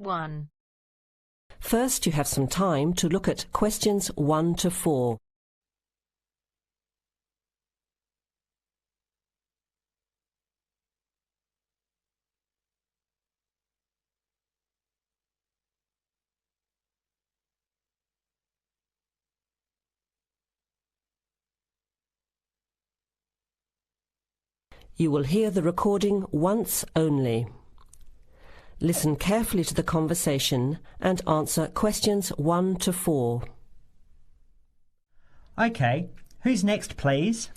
1. First, you have some time to look at questions 1 to 4. You will hear the recording once only. Listen carefully to the conversation and answer questions 1 to 4. OK, who's next, please?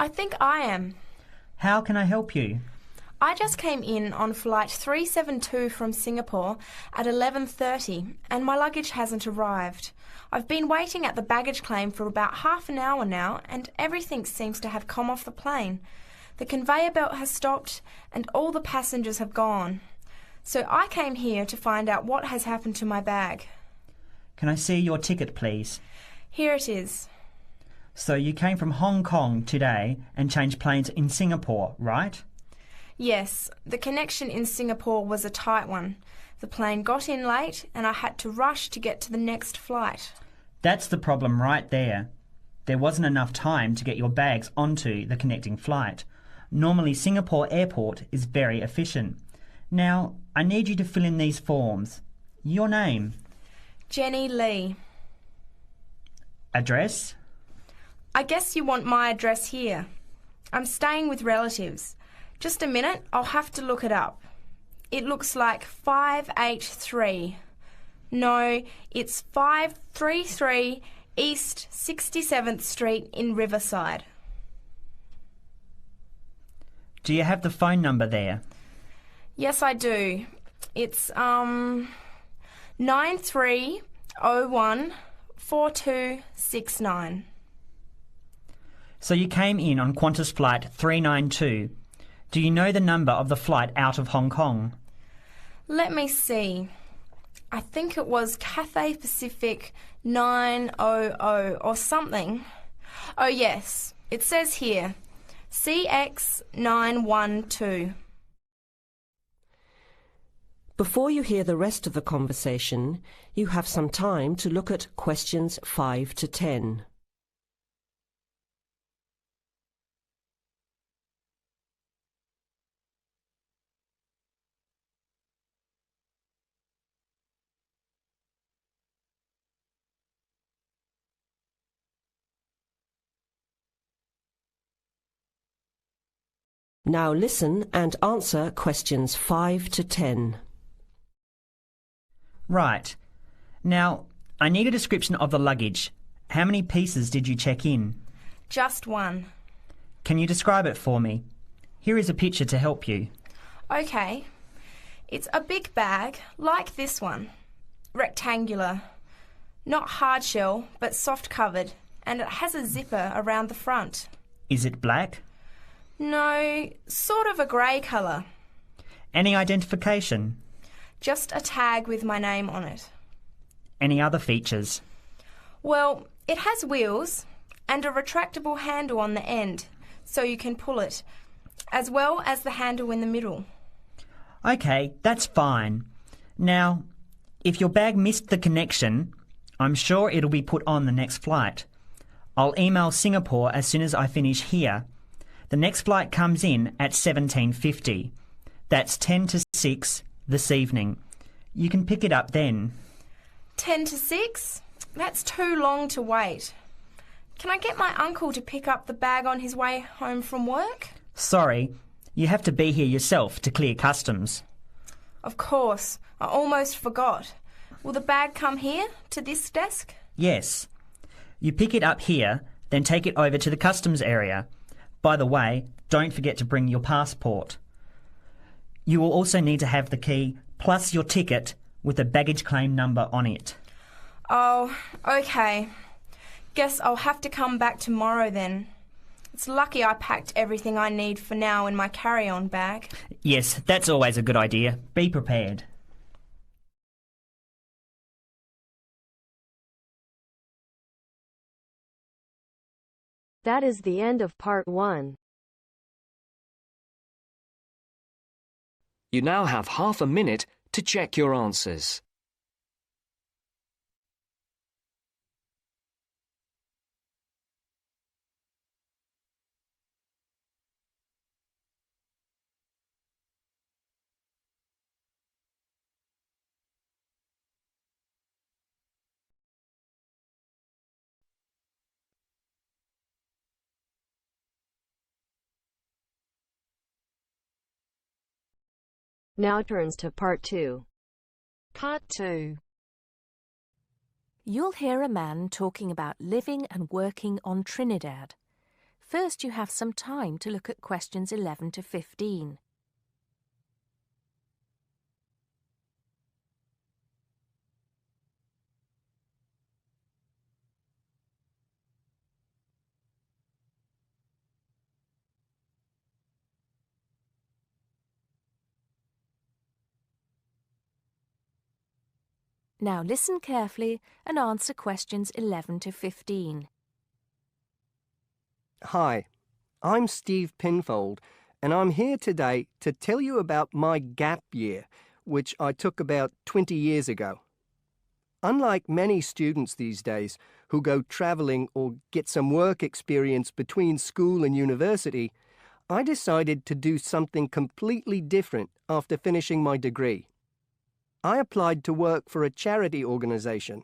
I think I am. How can I help you? I just came in on flight 372 from Singapore at 11:30 and my luggage hasn't arrived. I've been waiting at the baggage claim for about half an hour now and everything seems to have come off the plane. The conveyor belt has stopped and all the passengers have gone. So I came here to find out what has happened to my bag. Can I see your ticket, please? Here it is. So you came from Hong Kong today and changed planes in Singapore, right? Yes, the connection in Singapore was a tight one. The plane got in late and I had to rush to get to the next flight. That's the problem right there. There wasn't enough time to get your bags onto the connecting flight. Normally, Singapore Airport is very efficient. Now, I need you to fill in these forms. Your name. Jenny Lee. Address. I guess you want my address here. I'm staying with relatives. Just a minute, I'll have to look it up. It looks like 583. No, it's 533 East 67th Street in Riverside. Do you have the phone number there? Yes, I do. It's 93014269. So you came in on Qantas Flight 392. Do you know the number of the flight out of Hong Kong? Let me see. I think it was Cathay Pacific 900 or something. Oh yes, it says here, CX912. Before you hear the rest of the conversation, you have some time to look at questions 5 to 10. Now listen and answer questions 5 to 10. Right. Now, I need a description of the luggage. How many pieces did you check in? Just one. Can you describe it for me? Here is a picture to help you. Okay. It's a big bag, like this one. Rectangular. Not hard shell, but soft covered, and it has a zipper around the front. Is it black? No, sort of a grey colour. Any identification? Just a tag with my name on it. Any other features? Well, it has wheels and a retractable handle on the end, so you can pull it, as well as the handle in the middle. OK, that's fine. Now, if your bag missed the connection, I'm sure it'll be put on the next flight. I'll email Singapore as soon as I finish here. The next flight comes in at 17:50. That's 10 to 6 this evening. You can pick it up then. 10 to 6? That's too long to wait. Can I get my uncle to pick up the bag on his way home from work? Sorry, you have to be here yourself to clear customs. Of course, I almost forgot. Will the bag come here, to this desk? Yes. You pick it up here, then take it over to the customs area. By the way, don't forget to bring your passport. You will also need to have the key plus your ticket with a baggage claim number on it. Oh, okay. Guess I'll have to come back tomorrow then. It's lucky I packed everything I need for now in my carry-on bag. Yes, that's always a good idea. Be prepared. That is the end of part 1. You now have half a minute to to check your answers. Now turns to Part 2. Part 2. You'll hear a man talking about living and working on Trinidad. First, you have some time to look at questions 11 to 15. Now listen carefully and answer questions 11 to 15. Hi, I'm Steve Penfold, and I'm here today to tell you about my gap year, which I took about 20 years ago. Unlike many students these days who go travelling or get some work experience between school and university, I decided to do something completely different after finishing my degree. I applied to work for a charity organisation.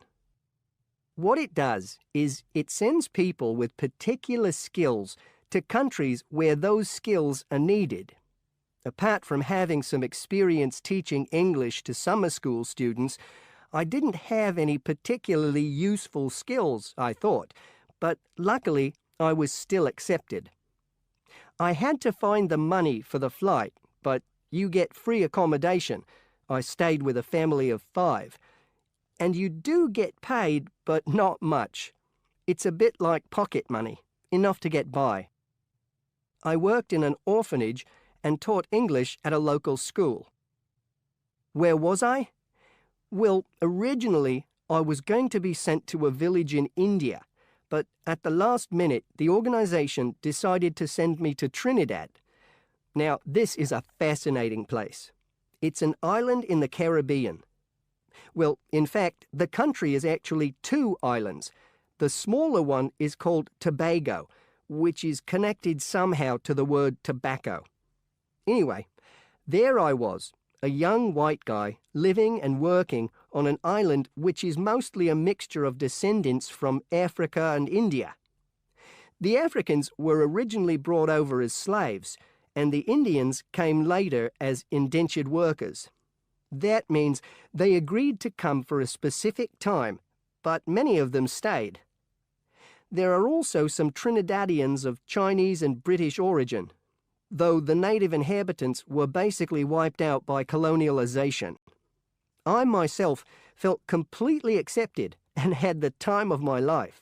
What it does is it sends people with particular skills to countries where those skills are needed. Apart from having some experience teaching English to summer school students, I didn't have any particularly useful skills, I thought, but luckily I was still accepted. I had to find the money for the flight, but you get free accommodation. I stayed with a family of 5. And you do get paid, but not much. It's a bit like pocket money, enough to get by. I worked in an orphanage and taught English at a local school. Where was I? Well, originally I was going to be sent to a village in India, but at the last minute the organisation decided to send me to Trinidad. Now, this is a fascinating place. It's an island in the Caribbean. Well, in fact, the country is actually 2 islands. The smaller one is called Tobago, which is connected somehow to the word tobacco. Anyway, there I was, a young white guy living and working on an island which is mostly a mixture of descendants from Africa and India. The Africans were originally brought over as slaves, and the Indians came later as indentured workers. That means they agreed to come for a specific time, but many of them stayed. There are also some Trinidadians of Chinese and British origin, though the native inhabitants were basically wiped out by colonialization. I myself felt completely accepted and had the time of my life.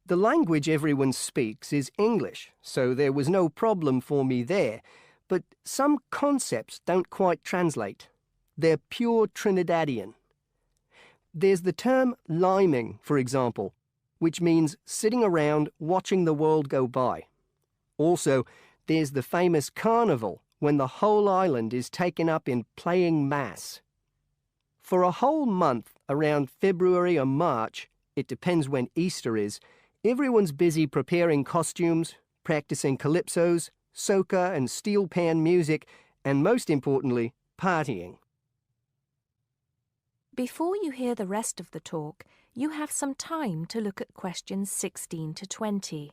The language everyone speaks is English, so there was no problem for me there, but some concepts don't quite translate. They're pure Trinidadian. There's the term liming, for example, which means sitting around watching the world go by. Also, there's the famous carnival, when the whole island is taken up in playing mass. For a whole month, around February or March, it depends when Easter is, everyone's busy preparing costumes, practicing calypsos, soca and steel pan music, and most importantly, partying. Before you hear the rest of the talk, you have some time to look at questions 16 to 20.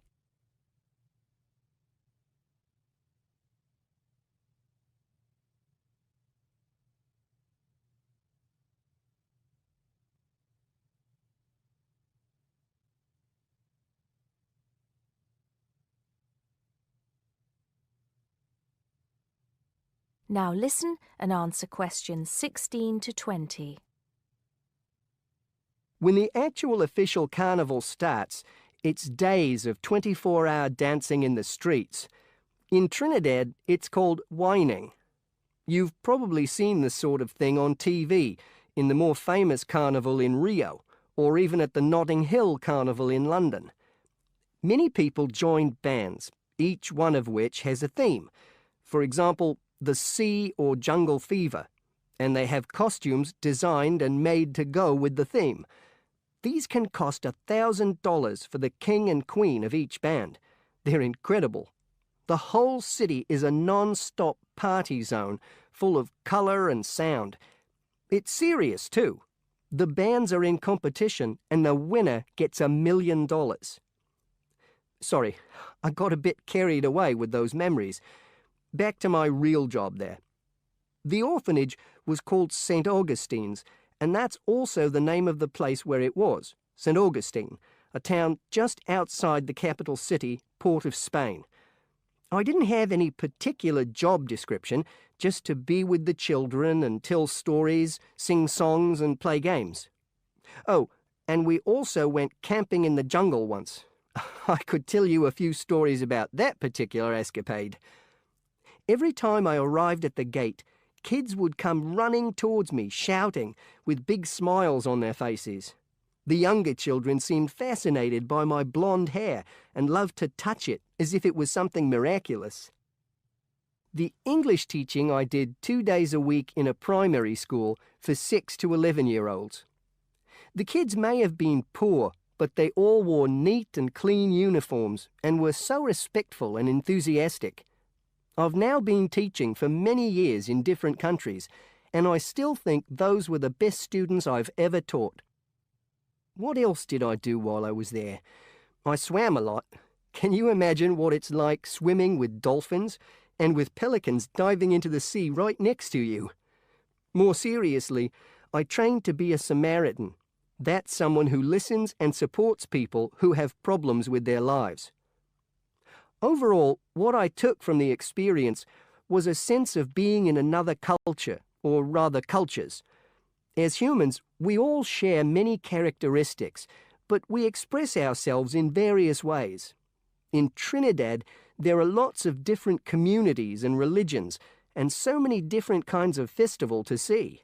Now listen and answer questions 16 to 20. When the actual official carnival starts, it's days of 24-hour dancing in the streets. In Trinidad, it's called whining. You've probably seen this sort of thing on TV, in the more famous carnival in Rio, or even at the Notting Hill Carnival in London. Many people joined bands, each one of which has a theme. For example, the sea or jungle fever, and they have costumes designed and made to go with the theme. These can cost $1,000 for the king and queen of each band. They're incredible. The whole city is a non-stop party zone full of colour and sound. It's serious too. The bands are in competition and the winner gets $1 million. Sorry, I got a bit carried away with those memories. Back to my real job there. The orphanage was called St. Augustine's, and that's also the name of the place where it was, St. Augustine, a town just outside the capital city, Port of Spain. I didn't have any particular job description, just to be with the children and tell stories, sing songs and play games. Oh, and we also went camping in the jungle once. I could tell you a few stories about that particular escapade. Every time I arrived at the gate, kids would come running towards me, shouting, with big smiles on their faces. The younger children seemed fascinated by my blonde hair and loved to touch it as if it was something miraculous. The English teaching I did 2 days a week in a primary school for 6 to 11-year-olds. The kids may have been poor, but they all wore neat and clean uniforms and were so respectful and enthusiastic. I've now been teaching for many years in different countries, and I still think those were the best students I've ever taught. What else did I do while I was there? I swam a lot. Can you imagine what it's like swimming with dolphins and with pelicans diving into the sea right next to you? More seriously, I trained to be a Samaritan. That's someone who listens and supports people who have problems with their lives. Overall, what I took from the experience was a sense of being in another culture, or rather cultures. As humans, we all share many characteristics, but we express ourselves in various ways. In Trinidad, there are lots of different communities and religions, and so many different kinds of festival to see.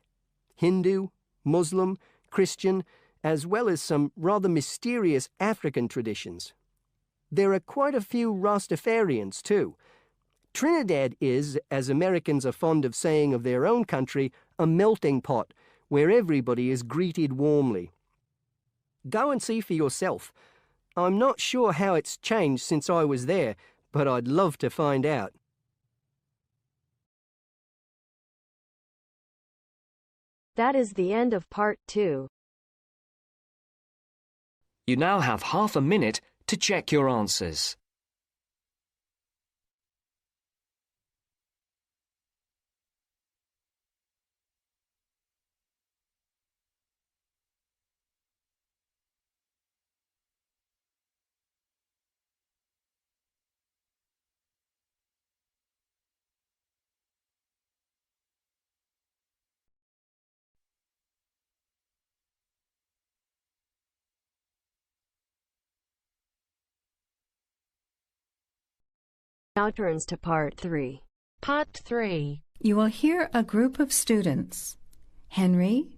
Hindu, Muslim, Christian, as well as some rather mysterious African traditions. There are quite a few Rastafarians too. Trinidad is, as Americans are fond of saying of their own country, a melting pot, where everybody is greeted warmly. Go and see for yourself. I'm not sure how it's changed since I was there, but I'd love to find out. That is the end of part 2. You now have half a minute to check your answers. Now turns to part 3. Part 3. You will hear a group of students, Henry,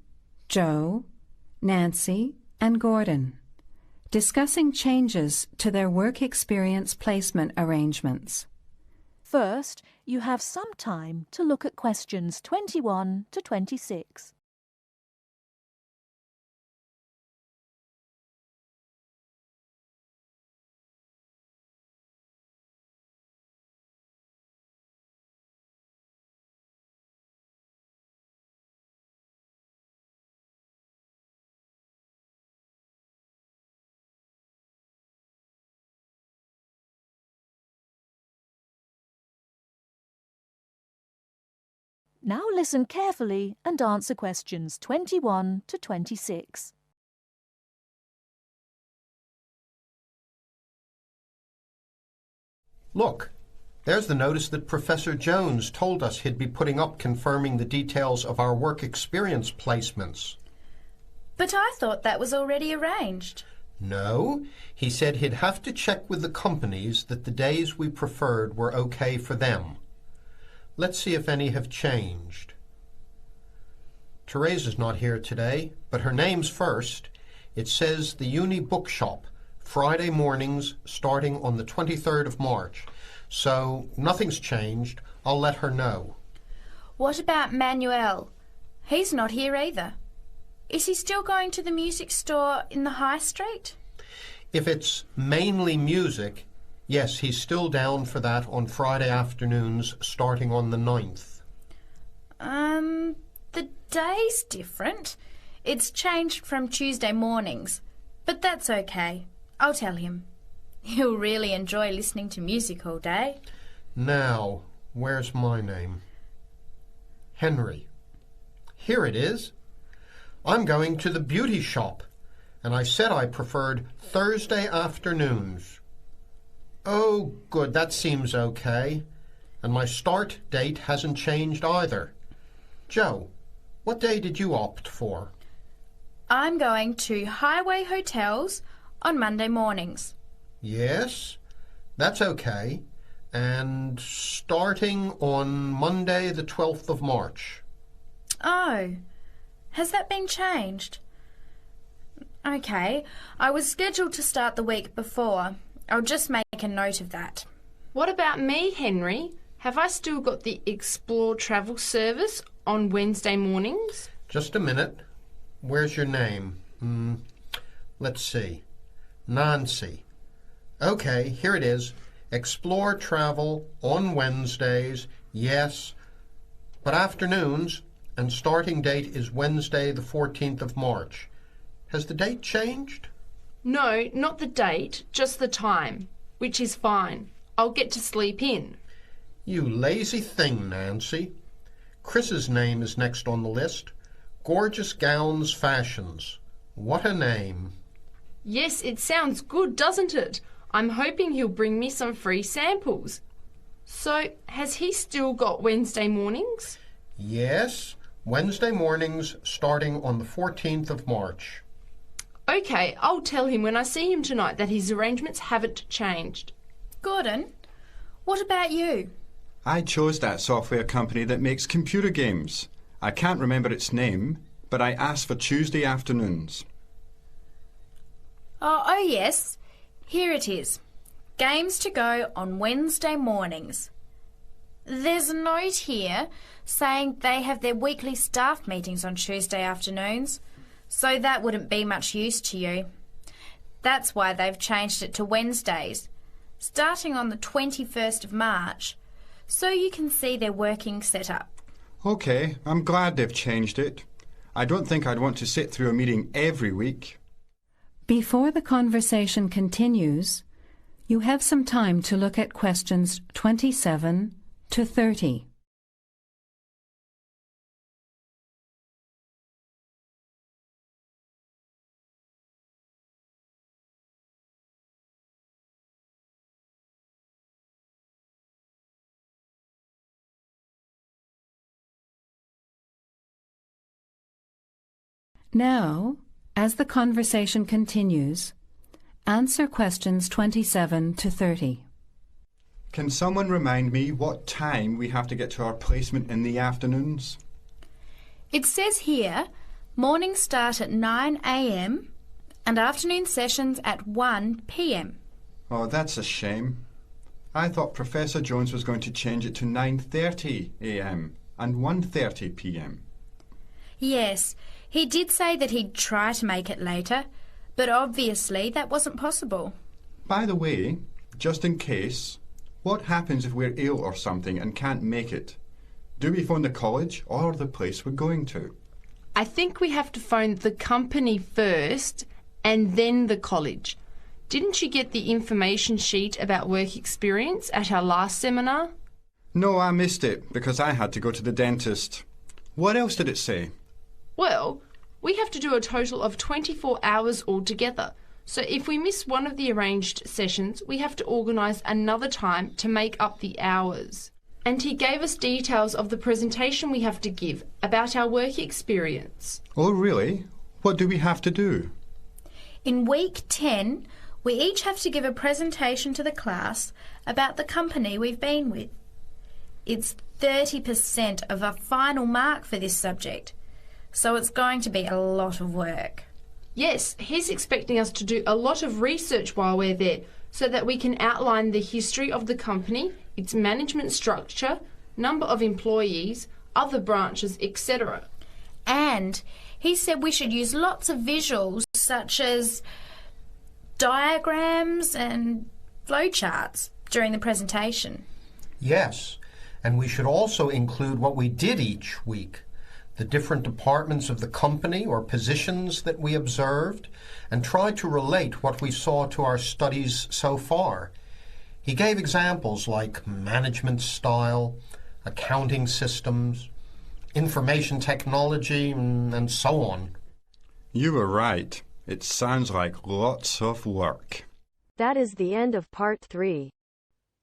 Joe, Nancy, and Gordon, discussing changes to their work experience placement arrangements. First, you have some time to look at questions 21 to 26. Now listen carefully and answer questions 21 to 26. Look, there's the notice that Professor Jones told us he'd be putting up confirming the details of our work experience placements. But I thought that was already arranged. No, he said he'd have to check with the companies that the days we preferred were okay for them. Let's see if any have changed. Teresa's not here today, but her name's first. It says the Uni Bookshop, Friday mornings starting on the 23rd of March. So nothing's changed. I'll let her know. What about Manuel? He's not here either. Is he still going to the music store in the high street? If it's mainly music, yes, he's still down for that on Friday afternoons starting on the 9th. The day's different. It's changed from Tuesday mornings, but that's okay. I'll tell him. He'll really enjoy listening to music all day. Now, where's my name? Henry. Here it is. I'm going to the beauty shop, and I said I preferred Thursday afternoons. Oh, good, that seems okay. And my start date hasn't changed either. Joe, what day did you opt for? I'm going to Highway Hotels on Monday mornings. Yes, that's okay. And starting on Monday the 12th of March. Oh, has that been changed? Okay, I was scheduled to start the week before. I'll just make a note of that. What about me, Henry? Have I still got the Explore travel service on Wednesday mornings? Just a minute. Where's your name? Let's see. Nancy. Okay, here it is. Explore travel on Wednesdays, yes, but afternoons, and starting date is Wednesday the 14th of March. Has the date changed? No, not the date, just the time, which is fine. I'll get to sleep in. You lazy thing, Nancy. Chris's name is next on the list. Gorgeous Gowns Fashions. What a name. Yes, it sounds good, doesn't it? I'm hoping he'll bring me some free samples. So, has he still got Wednesday mornings? Yes, Wednesday mornings starting on the 14th of March. Okay, I'll tell him when I see him tonight that his arrangements haven't changed. Gordon, what about you? I chose that software company that makes computer games. I can't remember its name, but I asked for Tuesday afternoons. Oh, yes. Here it is. Games to go on Wednesday mornings. There's a note here saying they have their weekly staff meetings on Tuesday afternoons, so that wouldn't be much use to you. That's why they've changed it to Wednesdays, starting on the 21st of March, so you can see their working setup. OK, I'm glad they've changed it. I don't think I'd want to sit through a meeting every week. Before the conversation continues, you have some time to look at questions 27 to 30. Now, as the conversation continues, answer questions 27 to 30. Can someone remind me what time we have to get to our placement in the afternoons? It says here, mornings start at 9 a.m. and afternoon sessions at 1 p.m. Oh, that's a shame. I thought Professor Jones was going to change it to 9:30 a.m. and 1:30 p.m. Yes, he did say that he'd try to make it later, but obviously that wasn't possible. By the way, just in case, what happens if we're ill or something and can't make it? Do we phone the college or the place we're going to? I think we have to phone the company first and then the college. Didn't you get the information sheet about work experience at our last seminar? No, I missed it because I had to go to the dentist. What else did it say? Well, we have to do a total of 24 hours altogether. So if we miss one of the arranged sessions, we have to organise another time to make up the hours. And he gave us details of the presentation we have to give about our work experience. Oh, really? What do we have to do? In week 10, we each have to give a presentation to the class about the company we've been with. It's 30% of our final mark for this subject, so it's going to be a lot of work. Yes, he's expecting us to do a lot of research while we're there so that we can outline the history of the company, its management structure, number of employees, other branches, etc. And he said we should use lots of visuals such as diagrams and flowcharts during the presentation. Yes, and we should also include what we did each week, the different departments of the company or positions that we observed, and try to relate what we saw to our studies so far. He gave examples like management style, accounting systems, information technology, and so on. You were right. It sounds like lots of work. That is the end of part 3.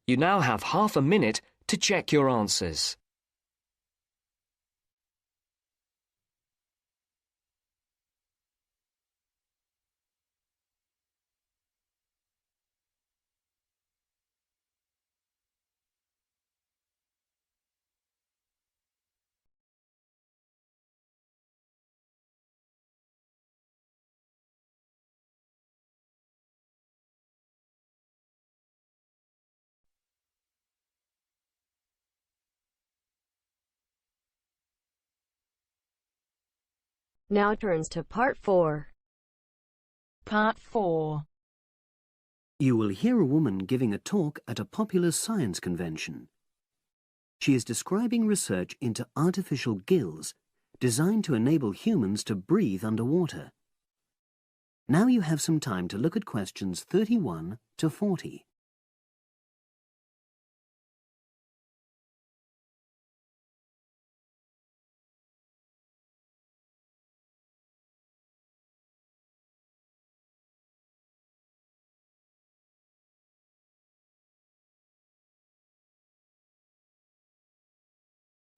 You now have half a minute to check your answers. Now turns to part 4. Part 4. You will hear a woman giving a talk at a popular science convention. She is describing research into artificial gills designed to enable humans to breathe underwater. Now you have some time to look at questions 31 to 40.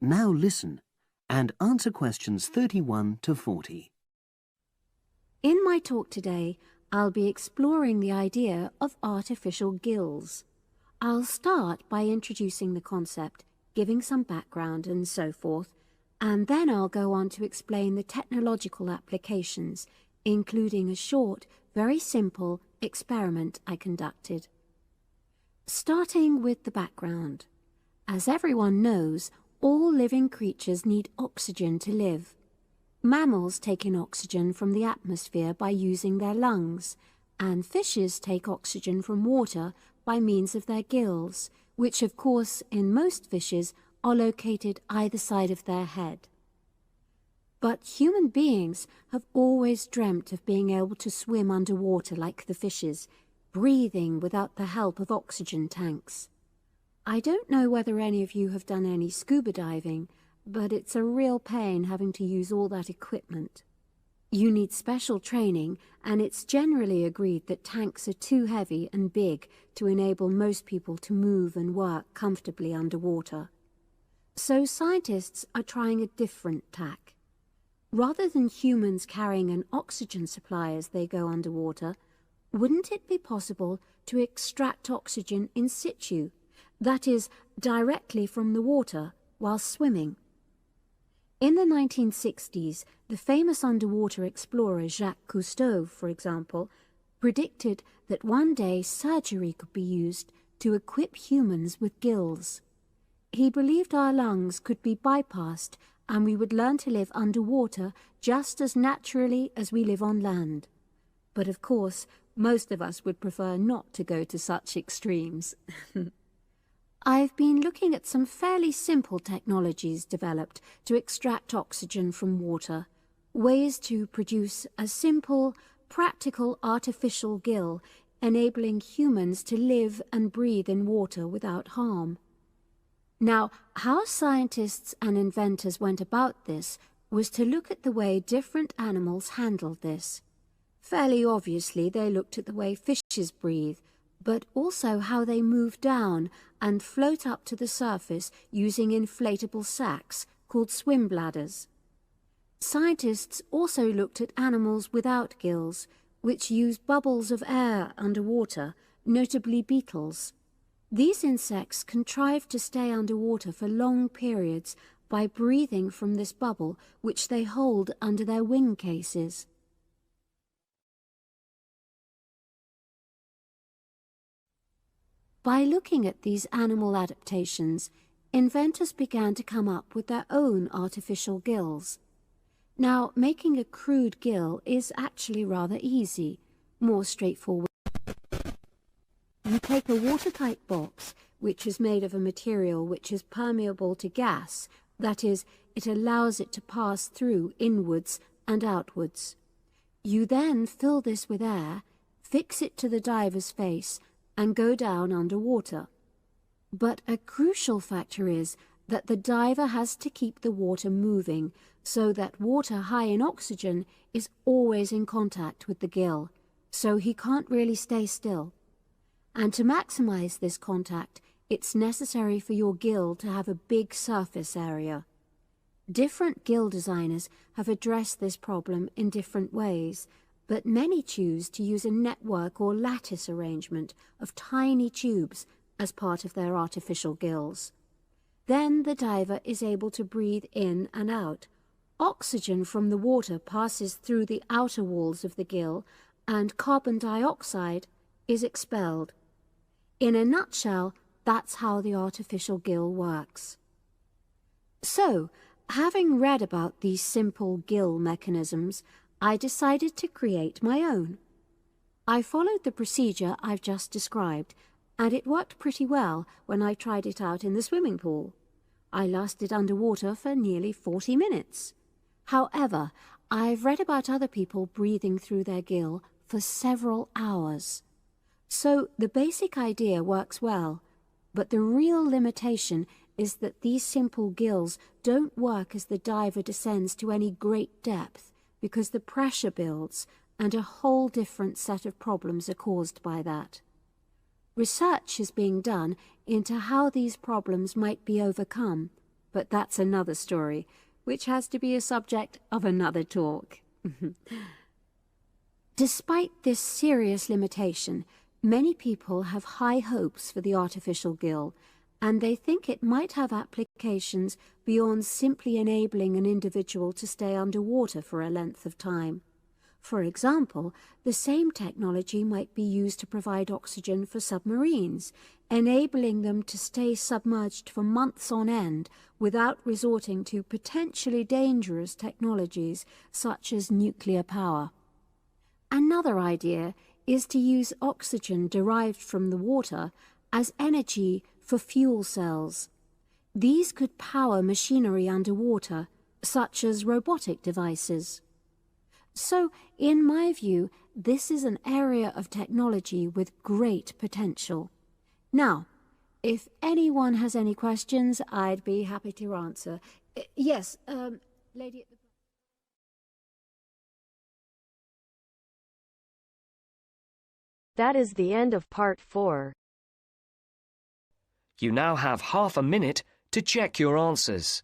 Now listen and answer questions 31 to 40. In my talk today, I'll be exploring the idea of artificial gills. I'll start by introducing the concept, giving some background and so forth, and then I'll go on to explain the technological applications, including a short, very simple experiment I conducted. Starting with the background. As everyone knows, all living creatures need oxygen to live. Mammals take in oxygen from the atmosphere by using their lungs, and fishes take oxygen from water by means of their gills, which of course in most fishes are located either side of their head. But human beings have always dreamt of being able to swim underwater like the fishes, breathing without the help of oxygen tanks. I don't know whether any of you have done any scuba diving, but it's a real pain having to use all that equipment. You need special training, and it's generally agreed that tanks are too heavy and big to enable most people to move and work comfortably underwater. So scientists are trying a different tack. Rather than humans carrying an oxygen supply as they go underwater, wouldn't it be possible to extract oxygen in situ? That is, directly from the water while swimming. In the 1960s, the famous underwater explorer Jacques Cousteau, for example, predicted that one day surgery could be used to equip humans with gills. He believed our lungs could be bypassed and we would learn to live underwater just as naturally as we live on land. But of course, most of us would prefer not to go to such extremes. I've been looking at some fairly simple technologies developed to extract oxygen from water, ways to produce a simple, practical artificial gill, enabling humans to live and breathe in water without harm. Now, how scientists and inventors went about this was to look at the way different animals handled this. Fairly obviously, they looked at the way fishes breathe, but also how they move down and float up to the surface using inflatable sacs called swim bladders. Scientists also looked at animals without gills, which use bubbles of air underwater, notably beetles. These insects contrive to stay underwater for long periods by breathing from this bubble, which they hold under their wing cases. By looking at these animal adaptations, inventors began to come up with their own artificial gills. Now, making a crude gill is actually rather easy, more straightforward. You take a watertight box, which is made of a material which is permeable to gas, that is, it allows it to pass through inwards and outwards. You then fill this with air, fix it to the diver's face, and go down underwater. But a crucial factor is that the diver has to keep the water moving so that water high in oxygen is always in contact with the gill, so he can't really stay still. And to maximize this contact, it's necessary for your gill to have a big surface area. Different gill designers have addressed this problem in different ways, but many choose to use a network or lattice arrangement of tiny tubes as part of their artificial gills. Then the diver is able to breathe in and out. Oxygen from the water passes through the outer walls of the gill, and carbon dioxide is expelled. In a nutshell, that's how the artificial gill works. So, having read about these simple gill mechanisms, I decided to create my own. I followed the procedure I've just described, and it worked pretty well when I tried it out in the swimming pool. I lasted underwater for nearly 40 minutes. However, I've read about other people breathing through their gill for several hours. So the basic idea works well, but the real limitation is that these simple gills don't work as the diver descends to any great depth because the pressure builds and a whole different set of problems are caused by that. Research is being done into how these problems might be overcome, but that's another story, which has to be a subject of another talk. Despite this serious limitation, many people have high hopes for the artificial gill, and they think it might have applications beyond simply enabling an individual to stay underwater for a length of time. For example, the same technology might be used to provide oxygen for submarines, enabling them to stay submerged for months on end without resorting to potentially dangerous technologies such as nuclear power. Another idea is to use oxygen derived from the water as energy for fuel cells. These could power machinery underwater, such as robotic devices. So, in my view, this is an area of technology with great potential. Now, if anyone has any questions, I'd be happy to answer. Yes, lady at the... That is the end of part 4. You now have half a minute to check your answers.